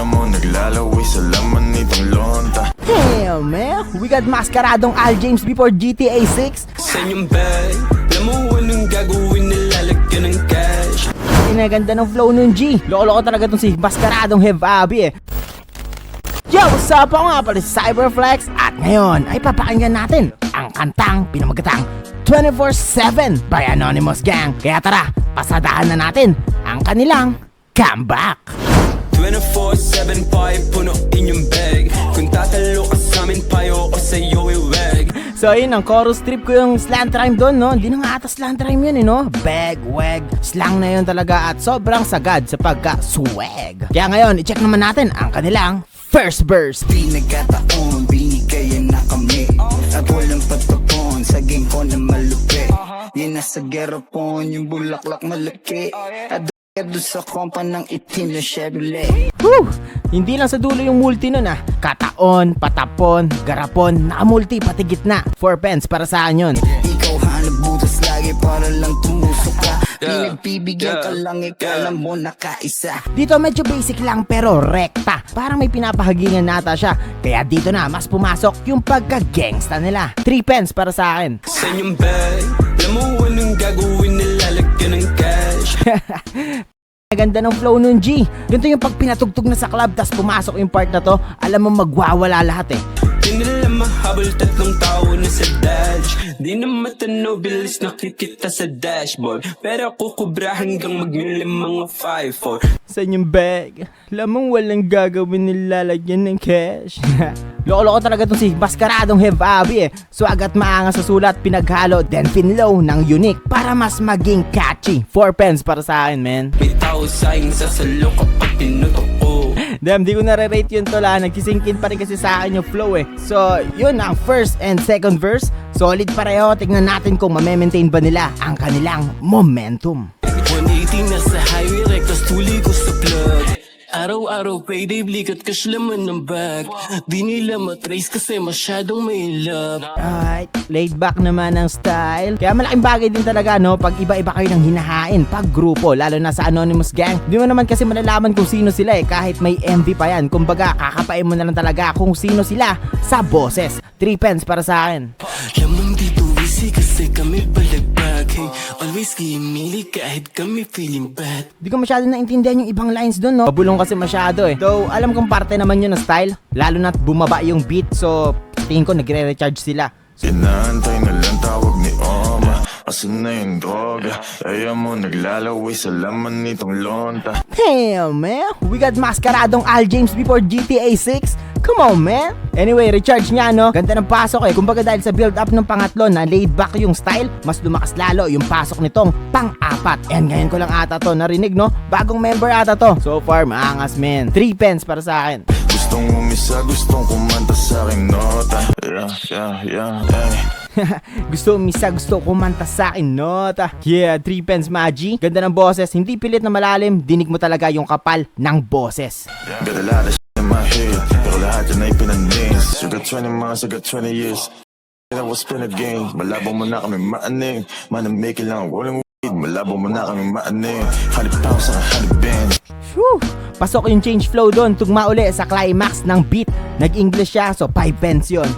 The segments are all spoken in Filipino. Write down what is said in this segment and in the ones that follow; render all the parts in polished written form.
mo naglalaway sa laman nitong lonta. Damn, man. We got mascaradong Al James before GTA 6. Sa inyong bag, alam mo anong gagawin, nilalagyan ng cash. Inaganda ng flow nun, G. Loko-loko talaga tong si mascaradong Hev Abi eh. Yo, what's up? Ako nga pala si Cyberflex. At ngayon ay papakinggan natin ang kantang pinamagatang 24/7 by Anonymous Gang. Kaya tara, pasadahan na natin ang kanilang comeback. 24/7 payo puno inyong bag. Kung tatalo ka sa amin, payo ko sa'yo iwag. So ayun, ang chorus trip ko yung slant rhyme doon, no? Hindi na nga ata slant rhyme yun, eh, no? Bag, wag, slang na yun talaga at sobrang sagad sa pagka-swag. Kaya ngayon, i-check naman natin ang kanilang first verse. Di nagkataon, binigayan na kami. At walang patapon, saging ko na malupi. Yan nasa gerapon, yung bulaklak malaki. At doon sa kompa ng itim na Chevrolet. Whew! Hindi lang sa dulo yung multi nun ah. Kataon, patapon, garapon, nakamulti pati gitna. 4 pence para sa akin yun. Ikaw hanap butas lagi para lang tumusok ka. Di nagbibigyan ka lang, ikalam mo nakaisa. Dito medyo basic lang pero rekta. Parang may pinapahagingan nata siya. Kaya dito na mas pumasok yung pagka-gangsta nila. 3 pence para sa akin. Sa inyong bag, alam mo anong gagawin, nilalagyan ng cash. Ganda ng flow nun, G. Ganito yung pag pinatugtog na sa club tas pumasok yung part na to, alam mo magwawala lahat eh. Di nila mahabol, tatlong tao na sa dash. Di na matanaw, bilis nakikita sa dashboard. Pero kukubra hanggang magmilim mga 5-4. Sa inyong bag, alam mong walang gagawin, nilalagyan ng cash. Loko-loko talaga itong si mascaradong Hev Abi eh. Swag at maangas sa sulat, pinaghalo, then pinlow ng unique para mas maging catchy. 4 pence para sa akin, man. May tao sa'king sasalo kapag tinutok ko. Damn, di ko nare-rate yun tol ha. Nagsisingkin pa rin kasi sa akin yung flow eh. So, yun ang first and second verse. Solid pareho. Tignan natin kung ma-maintain ba nila ang kanilang momentum. 180 na sa highway, reckless tuli ko sa plug. Araw-araw payday, blikat cash laman ng bag. Di nila matrace kasi masyadong may love. Alright, laid back naman ang style. Kaya malaking bagay din talaga no, pag iba-iba kayo ng hinahain pag grupo, lalo na sa Anonymous Gang. Di mo naman kasi malalaman kung sino sila eh, kahit may MV pa yan. Kumbaga, kakapain mo na lang talaga kung sino sila sa boses. 3 pence para sa akin. Lamang dito easy kasi kami balagbag. Hey, always kimili kahit kami feeling bad. Di ko masyado naintindihan yung ibang lines dun, no? Pabulong kasi masyado eh. Though, alam kong parte naman yun ng style. Lalo na't bumaba yung beat, so tingin ko nagre-recharge sila. Inaantay na lang tawag ni Oma. Asan na yung droga? Ayaw mo naglalaway sa laman nitong lonta. Damn, man. We got mascaradong Al James before GTA 6. Come on, man. Anyway, recharge nga, no? Ganda ng pasok eh. Kumbaga dahil sa build-up ng pangatlo na laid back yung style, mas lumakas lalo yung pasok nitong pang-apat. And ngayon ko lang ata to narinig, no? Bagong member ata to. So far, maangas, man. 3 pence para sa akin. Gustong umisa, gustong kumanta sa aking nota. Gusto umisa, gusto kumanta sa akin, nota. Yeah, 3 pence, Magi. Ganda ng boses, hindi pilit na malalim. Dinig mo talaga yung kapal ng boses. Got a lot of shit in my head, pero lahat yan ay pinanings. Sugat 20 months, sugat 20 years. I was spin a game, malabo mo na kami maaning. Manamake lang, rolling weed, malabo mo na kami maaning. 100 pounds ang 100 bands. Whew! Pasok yung change flow doon, tugma uli sa climax ng beat. Nag-English siya, so 5 pence yun.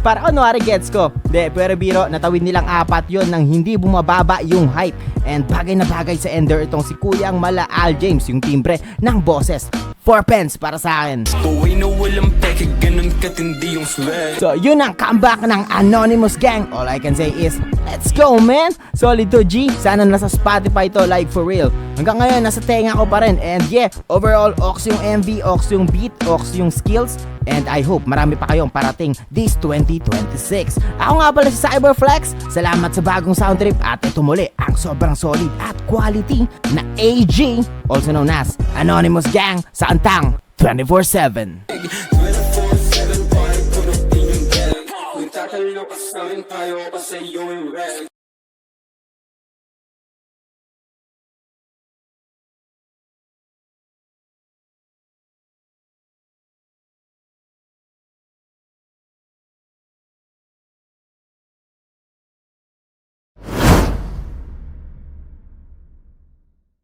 Para kunwari gets ko. De, pero biro, natawid nilang 4 yon nang hindi bumababa yung hype. And bagay na bagay sa ender itong si Kuyang Mala Al James, yung timbre ng boses. 4 pence para sa akin. Tuway na walang peke, ganun katindi yung swag. So yun ang comeback ng Anonymous Gang. All I can say is, let's go, man. Solid to, G. Sana nasa Spotify to, like for real. Hanggang ngayon, nasa tenga ko pa rin. And yeah, overall, ox yung MV, ox yung beat, ox yung skills. And I hope marami pa kayong parating this 2026. Ako nga pala si Cyberflex. Salamat sa bagong sound trip. At ito muli ang sobrang solid at quality na AG, also known as Anonymous Gang, sa Antang 24/7. 24/7 payo puno inyong bag. Kung tatalo ka sa amin, payo ko sa'yo iwag.